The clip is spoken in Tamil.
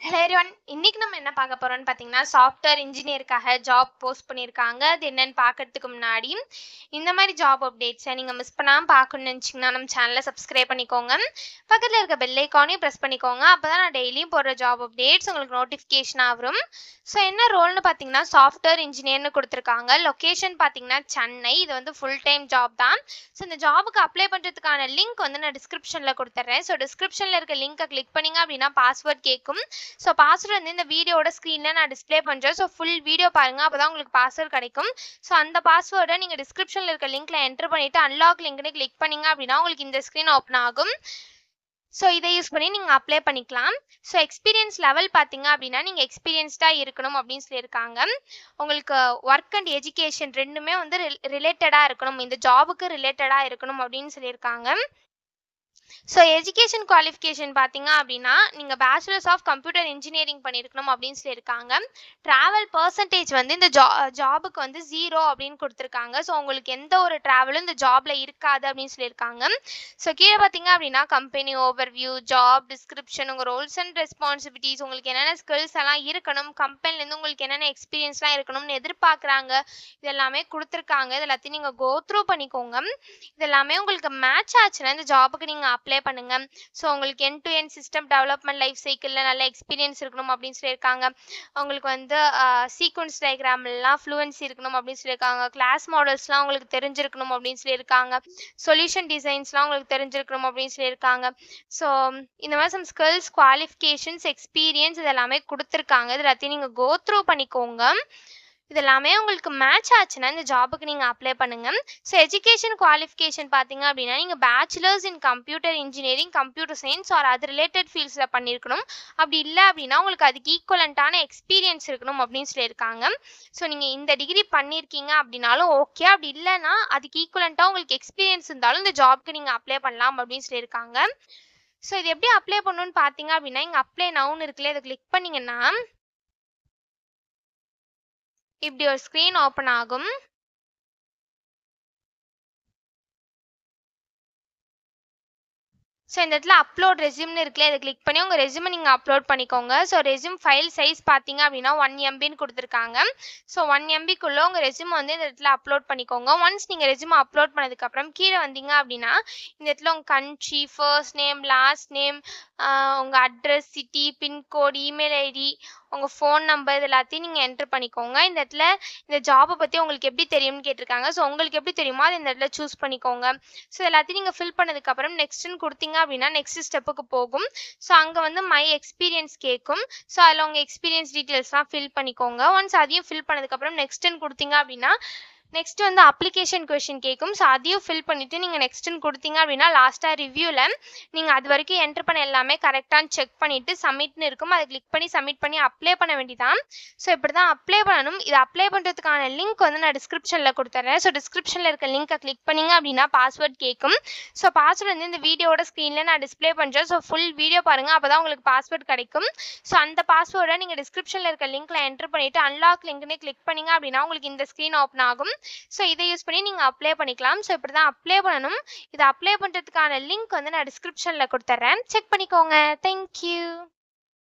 ஹலோ எவ்ரிவன், இன்னைக்கு நம்ம என்ன பார்க்க போறோம்னு பார்த்தீங்கன்னா, சாஃப்ட்வேர் இன்ஜினியருக்காக ஜாப் போஸ்ட் பண்ணியிருக்காங்க. அது என்னன்னு பார்க்கறதுக்கு முன்னாடி இந்த மாதிரி ஜாப் அப்டேட்ஸை நீங்கள் மிஸ் பண்ணாமல் பார்க்கணும்னு நினச்சிங்கன்னா நம்ம சேனலை சப்ஸ்கிரைப் பண்ணிக்கோங்க. பக்கத்தில் இருக்க பெல் ஐக்கானையும் ப்ரெஸ் பண்ணிக்கோங்க. அப்போ தான் நான் டெய்லியும் போடுற ஜாப் அப்டேட்ஸ் உங்களுக்கு நோட்டிஃபிகேஷனாக வரும். ஸோ என்ன ரோல்னு பார்த்தீங்கன்னா, சாஃப்ட்வேர் இன்ஜினியர்னு கொடுத்துருக்காங்க. லொக்கேஷன் பார்த்தீங்கன்னா சென்னை. இது வந்து ஃபுல் டைம் ஜாப் தான். ஸோ இந்த ஜாபுக்கு அப்ளை பண்ணுறதுக்கான லிங்க் வந்து நான் டிஸ்கிரிப்ஷனில் கொடுத்துட்றேன். ஸோ டிஸ்கிரிப்ஷனில் இருக்க லிங்கை கிளிக் பண்ணிங்க அப்படின்னா பாஸ்வேர்ட் கேட்கும். ஸோ பாஸ்வேர்டு வந்து இந்த வீடியோட ஸ்க்ரீனில் நான் டிஸ்பிளே பண்ணுறேன். ஸோ ஃபுல் வீடியோ பாருங்கள், அப்போ தான் உங்களுக்கு பாஸ்வேர்டு கிடைக்கும். ஸோ அந்த பாஸ்வேர்டை நீங்கள் டிஸ்கிரிப்ஷனில் இருக்க லிங்க்கில் என்டர் பண்ணிவிட்டு அன்லாக் லிங்க்னு கிளிக் பண்ணிங்க அப்படின்னா உங்களுக்கு இந்த ஸ்க்ரீன் ஓப்பன் ஆகும். ஸோ இதை யூஸ் பண்ணி நீங்கள் அப்ளை பண்ணிக்கலாம். ஸோ எக்ஸ்பீரியன்ஸ் லெவல் பார்த்தீங்க அப்படின்னா நீங்கள் எக்ஸ்பீரியன்ஸ்டாக இருக்கணும் அப்படின்னு சொல்லியிருக்காங்க. உங்களுக்கு ஒர்க் அண்ட் எஜுகேஷன் ரெண்டுமே வந்து ரிலேட்டடாக இருக்கணும், இந்த ஜாபுக்கு ரிலேட்டடாக இருக்கணும் அப்படின்னு சொல்லியிருக்காங்க. ஸோ எஜுகேஷன் குவாலிஃபிகேஷன் பார்த்தீங்க அப்படின்னா நீங்கள் பேச்சுலர்ஸ் ஆஃப் கம்ப்யூட்டர் இன்ஜினியரிங் பண்ணியிருக்கணும் அப்படின்னு சொல்லியிருக்காங்க. ட்ராவல் பர்சன்டேஜ் வந்து இந்த ஜாபுக்கு வந்து 0 அப்படின்னு கொடுத்துருக்காங்க. ஸோ உங்களுக்கு எந்த ஒரு ட்ராவலும் இந்த ஜாபில் இருக்காது அப்படின்னு சொல்லியிருக்காங்க. ஸோ கீழே பார்த்தீங்க அப்படின்னா கம்பெனி ஓவர்வியூ, ஜாப் டிஸ்கிரிப்ஷன், உங்கள் ரோல்ஸ் அண்ட் ரெஸ்பான்சிபிலிட்டிஸ், உங்களுக்கு என்னென்ன ஸ்கில்ஸ் எல்லாம் இருக்கணும், கம்பெனிலேருந்து உங்களுக்கு என்னென்ன எக்ஸ்பீரியன்ஸ்லாம் இருக்கணும்னு எதிர்பார்க்குறாங்க, இதெல்லாமே கொடுத்துருக்காங்க. இது எல்லாத்தையும் நீங்கள் கோ த்ரூ பண்ணிக்கோங்க. இதெல்லாமே உங்களுக்கு மேட்ச் ஆச்சுன்னா இந்த ஜாபுக்கு நீங்கள் அப்ளை பண்ணுங்க. ஸோ உங்களுக்கு end to end system development life சைக்கிளில் நல்ல எக்ஸ்பீரியன்ஸ் இருக்கணும் அப்படின்னு சொல்லியிருக்காங்க. உங்களுக்கு வந்து சீக்வன்ஸ் டயக்ராம்லாம் ஃப்ளூவன்சி இருக்கணும் அப்படின்னு சொல்லியிருக்காங்க. கிளாஸ் மாடல்ஸ்லாம் உங்களுக்கு தெரிஞ்சிருக்கணும் அப்படின்னு சொல்லியிருக்காங்க. சொல்யூஷன் டிசைன்ஸ்லாம் உங்களுக்கு தெரிஞ்சிருக்கணும் அப்படின்னு சொல்லியிருக்காங்க. ஸோ இந்த மாதிரி சம் ஸ்கில்ஸ், குவாலிஃபிகேஷன்ஸ், எக்ஸ்பீரியன்ஸ் இதெல்லாமே கொடுத்துருக்காங்க. இது எல்லாத்தையும் நீங்கள் கோ த்ரூ பண்ணிக்கோங்க. இதெல்லாமே உங்களுக்கு மேட்ச் ஆச்சுன்னா இந்த ஜாபுக்கு நீங்கள் அப்ளை பண்ணுங்கள். ஸோ எஜுகேஷன் குவாலிஃபிகேஷன் பார்த்தீங்க அப்படின்னா நீங்கள் bachelors in computer engineering, computer science or அது ரிலேட்டட் ஃபீல்ட்ஸில் பண்ணியிருக்கணும். அப்படி இல்லை அப்படின்னா உங்களுக்கு அதுக்கு ஈக்குவலண்ட்டான எக்ஸ்பீரியன்ஸ் இருக்கணும் அப்படின்னு சொல்லியிருக்காங்க. ஸோ நீங்கள் இந்த டிகிரி பண்ணியிருக்கீங்க அப்படின்னாலும் ஓகே, அப்படி இல்லைன்னா அதுக்கு ஈக்குவலண்ட்டாக உங்களுக்கு எக்ஸ்பீரியன்ஸ் இருந்தாலும் இந்த ஜாப்க்கு நீங்கள் அப்ளை பண்ணலாம் அப்படின்னு சொல்லியிருக்காங்க. ஸோ இது எப்படி அப்ளை பண்ணணும்னு பார்த்தீங்க அப்படின்னா இங்கே அப்ளை நவுன்னு இருக்குல்ல, இதை கிளிக் பண்ணிங்கன்னா இப்படி ஒரு ஸ்க்ரீன் ஓப்பன் ஆகும். ஸோ இந்த இடத்துல அப்லோட் ரெஸ்யூம்னு இருக்குல்ல, இதை கிளிக் பண்ணி உங்கள் ரெஸ்யூமை நீங்கள் அப்லோட் பண்ணிக்கோங்க. ஸோ ரெஸ்யூம் ஃபைல் சைஸ் பார்த்தீங்க அப்படின்னா 1 MBன்னு கொடுத்துருக்காங்க. ஸோ 1 MBக்குள்ளே உங்கள் ரெஸ்யூமை வந்து இந்த இடத்துல அப்லோட் பண்ணிக்கோங்க. ஒன்ஸ் நீங்கள் ரெஸ்யூமை அப்லோட் பண்ணதுக்கப்புறம் கீழே வந்தீங்க அப்படின்னா இந்த இடத்துல உங்கள் country, first name, last name, உங்கள் address, city, pincode, email ID, உங்கள் ஃபோன் நம்பர் இது எல்லாத்தையும் நீங்கள் என்ட்ரு பண்ணிக்கோங்க. இந்த இடத்துல இந்த ஜாபை பற்றி உங்களுக்கு எப்படி தெரியும்னு கேட்டிருக்காங்க. ஸோ உங்களுக்கு எப்படி தெரியுமோ அது இந்த இடத்துல சூஸ் பண்ணிக்கோங்க. ஸோ எல்லாத்தையும் நீங்கள் ஃபில் பண்ணதுக்கப்புறம் நெக்ஸ்ட்டுன்னு கொடுத்தீங்க அப்படின்னா நெக்ஸ்ட் ஸ்டெப்புக்கு போகும். ஸோ அங்கே வந்து மை எக்ஸ்பீரியன்ஸ் கேட்கும். ஸோ அதில் உங்கள் எக்ஸ்பீரியன்ஸ் டீட்டெயில்ஸ்லாம் ஃபில் பண்ணிக்கோங்க. ஒன்ஸ் அதையும் ஃபில் பண்ணதுக்கப்புறம் நெக்ஸ்ட்டுன்னு கொடுத்தீங்க அப்படின்னா நெக்ஸ்ட் வந்து அப்ளிகேஷன் கொஷின் கேட்கும். ஸோ அதையும் ஃபில் பண்ணிவிட்டு நீங்கள் நெக்ஸ்ட்டுன்னு கொடுத்தீங்க அப்படின்னா லாஸ்ட்டாக ரிவ்யூவில் நீங்கள் அது வரைக்கும் என்ட்ரு பண்ண எல்லாமே கரெக்டானு செக் பண்ணிவிட்டு சப்மிட்னு இருக்கும், அதை கிளிக் பண்ணி சப்மிட் பண்ணி அப்ளை பண்ண வேண்டியதான். ஸோ இப்படி தான் அப்ளை பண்ணணும். இது அப்ளை பண்ணுறதுக்கான லிங்க் வந்து நான் டிஸ்கிரிப்ஷனில் கொடுத்துட்றேன். ஸோ டிஸ்கிரிப்ஷனில் இருக்க லிங்க்கை கிளிக் பண்ணிங்க அப்படின்னா பாஸ்வேர்ட் கேட்கும். ஸோ பாஸ்வேர்டு வந்து இந்த வீடியோட ஸ்க்ரீனில் நான் டிஸ்பிளே பண்ணுறேன். ஸோ ஃபுல் வீடியோ பாருங்கள், அப்போ தான் உங்களுக்கு பாஸ்வேர்டு கிடைக்கும். ஸோ அந்த பாஸ்வேர்டை நீங்கள் டிஸ்கிரிப்ஷனில் இருக்க லிங்க்கில் என்ட்ரு பண்ணிவிட்டு அன்லாக் லிங்க்னு கிளிக் பண்ணிங்க அப்படின்னா உங்களுக்கு இந்த ஸ்க்ரீன் ஓப்பன் ஆகும். ஸோ இதை யூஸ் பண்ணி நீங்கள் அப்ளை பண்ணிக்கலாம். ஸோ இப்படி தான் அப்ளை பண்ணணும். இதை அப்ளை பண்ணுறதுக்கான லிங்க் வந்து நான் டிஸ்கிரிப்ஷனில் கொடுத்துட்றேன், செக் பண்ணிக்கோங்க. தேங்க்யூ.